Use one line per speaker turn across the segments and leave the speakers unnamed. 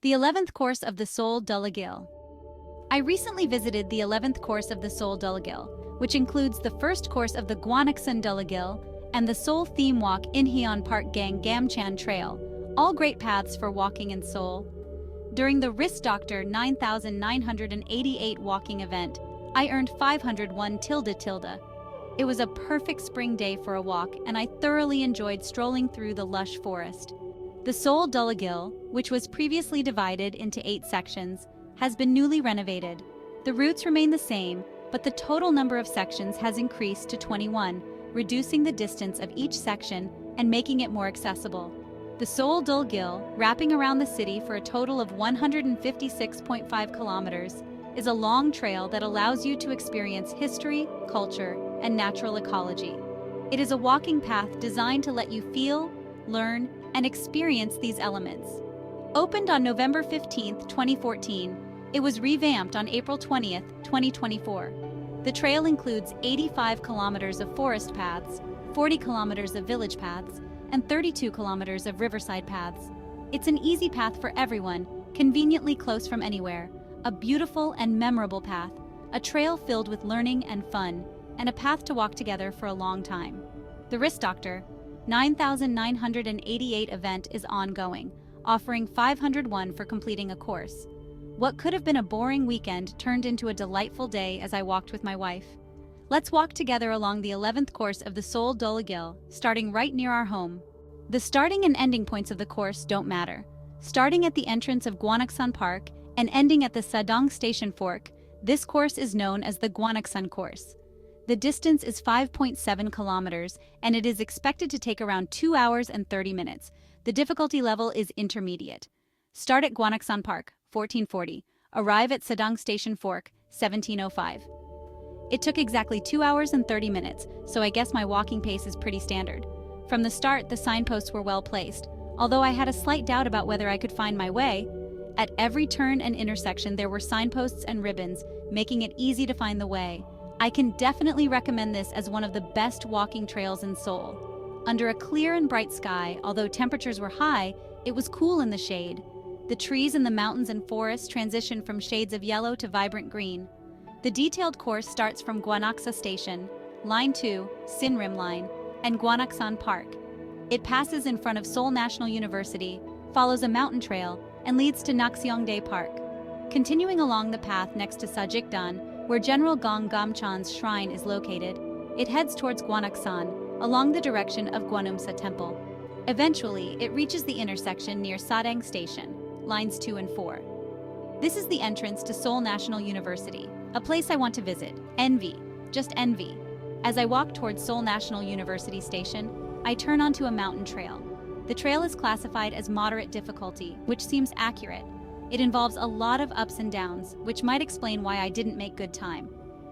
The 11th course of the Seoul Dulagil. I recently visited the 11th course of the Seoul Dulagil, which includes the first course of the Gwanaksan Dulagil and the Seoul Theme Walk Incheon Park Gang Gamchan Trail, all great paths for walking in Seoul. During the Wrist Doctor 9988 walking event, I earned 501 tilde tilde. It was a perfect spring day for a walk, and I thoroughly enjoyed strolling through the lush forest. The Seoul Dulagil, which was previously divided into 8 sections, has been newly renovated. The routes remain the same, but the total number of sections has increased to 21, reducing the distance of each section and making it more accessible. The Seoul Dulagil, wrapping around the city for a total of 156.5 kilometers, is a long trail that allows you to experience history, culture, and natural ecology. It is a walking path designed to let you feel, learn, and experience these elements. Opened on November 15, 2014, it was revamped on April 20, 2024. The trail includes 85 kilometers of forest paths, 40 kilometers of village paths, and 32 kilometers of riverside paths. It's an easy path for everyone, conveniently close from anywhere, a beautiful and memorable path, a trail filled with learning and fun, and a path to walk together for a long time. The Wrist Doctor 9988 event is ongoing, offering 501 for completing a course. What could have been a boring weekend turned into a delightful day as I walked with my wife. Let's walk together along the 11th course of the Seoul Dulagil, starting right near our home. The starting and ending points of the course don't matter. Starting at the entrance of Gwanaksan Park and ending at the Sadong Station Fork, this course is known as the Gwanaksan course. The distance is 5.7 kilometers, and it is expected to take around 2 hours and 30 minutes. The difficulty level is intermediate. Start at Gwanaksan Park, 1440. Arrive at Sadong Station Fork, 1705. It took exactly 2 hours and 30 minutes, so I guess my walking pace is pretty standard. From the start, the signposts were well placed, although I had a slight doubt about whether I could find my way. At every turn and intersection, there were signposts and ribbons, making it easy to find the way. I can definitely recommend this as one of the best walking trails in Seoul. Under a clear and bright sky, although temperatures were high, it was cool in the shade. The trees in the mountains and forests transition from shades of yellow to vibrant green. The detailed course starts from Gwanaksa Station, Line 2, Sinrim Line, and Gwanaksan Park. It passes in front of Seoul National University, follows a mountain trail, and leads to Nakseongdae Park. Continuing along the path next to Sajikdan, where General Gang Gamchan's shrine is located, it heads towards Gwanaksan, along the direction of Gwanumsa Temple. Eventually, it reaches the intersection near Sadang Station, Lines 2 and 4. This is the entrance to Seoul National University, a place I want to visit. Envy, just envy. As I walk towards Seoul National University Station, I turn onto a mountain trail. The trail is classified as moderate difficulty, which seems accurate. It involves a lot of ups and downs, which might explain why I didn't make good time.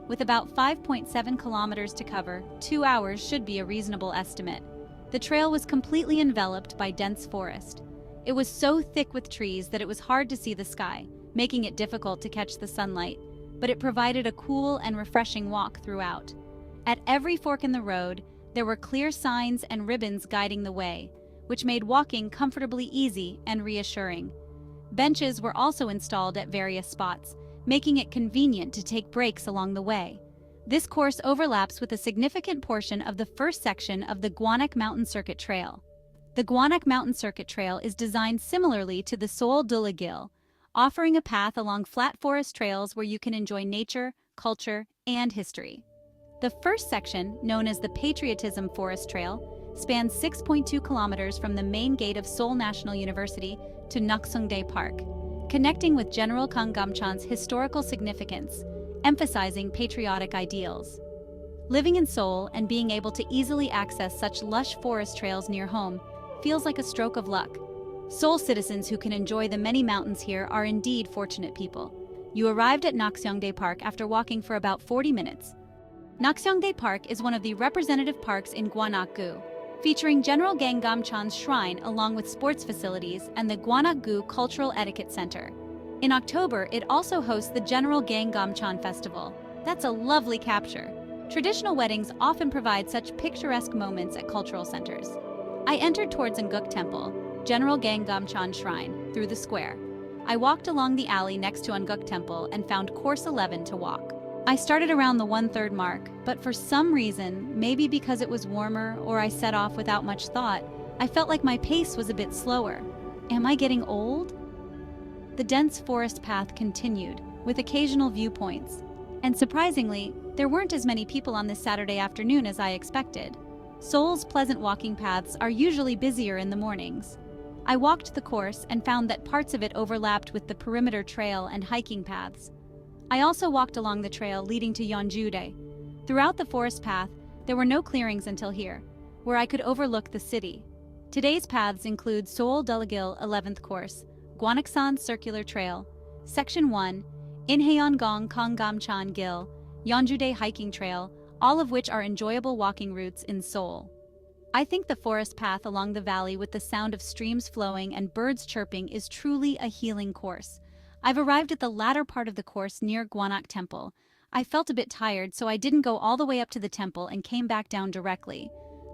With about 5.7 kilometers to cover, 2 hours should be a reasonable estimate. The trail was completely enveloped by dense forest. It was so thick with trees that it was hard to see the sky, making it difficult to catch the sunlight, but it provided a cool and refreshing walk throughout. At every fork in the road, there were clear signs and ribbons guiding the way, which made walking comfortably easy and reassuring. Benches were also installed at various spots, making it convenient to take breaks along the way. This course overlaps with a significant portion of the first section of the Gwanak Mountain Circuit Trail. The Gwanak Mountain Circuit Trail is designed similarly to the Seoul Dulagil, offering a path along flat forest trails where you can enjoy nature, culture, and history. The first section, known as the Patriotism Forest Trail, spans 6.2 kilometers from the main gate of Seoul National University to Nakseongdae Park, connecting with General Gang Gamchan's historical significance, emphasizing patriotic ideals. Living in Seoul and being able to easily access such lush forest trails near home feels like a stroke of luck. Seoul citizens who can enjoy the many mountains here are indeed fortunate people. You arrived at Nakseongdae Park after walking for about 40 minutes. Nakseongdae Park is one of the representative parks in Gwanak-gu, featuring General Gang Gamchan's shrine along with sports facilities and the Gwanak-gu Cultural Etiquette Center. In October, it also hosts the General Gang Gamchan Festival. That's a lovely capture. Traditional weddings often provide such picturesque moments at cultural centers. I entered towards Nguk Temple, General Gang Gamchan Shrine, through the square. I walked along the alley next to Unguk Temple and found course 11 to walk. I started around the 1/3 mark, but for some reason, maybe because it was warmer or I set off without much thought, I felt like my pace was a bit slower. Am I getting old? The dense forest path continued, with occasional viewpoints. And surprisingly, there weren't as many people on this Saturday afternoon as I expected. Seoul's pleasant walking paths are usually busier in the mornings. I walked the course and found that parts of it overlapped with the perimeter trail and hiking paths. I also walked along the trail leading to Yeonju-dae. Throughout the forest path, there were no clearings until here, where I could overlook the city. Today's paths include Seoul-Dulagil 11th Course, Gwanaksan Circular Trail, Section 1, Inheon-gong Kongamchan-gil, Yeonju-dae Hiking Trail, all of which are enjoyable walking routes in Seoul. I think the forest path along the valley with the sound of streams flowing and birds chirping is truly a healing course. I've arrived at the latter part of the course near Gwanak Temple. I felt a bit tired, so I didn't go all the way up to the temple and came back down directly.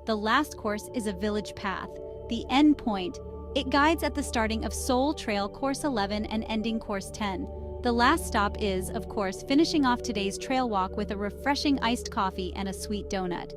The last course is a village path, the end point. It guides at the starting of Seoul Trail Course 11 and ending Course 10. The last stop is, of course, finishing off today's trail walk with a refreshing iced coffee and a sweet donut.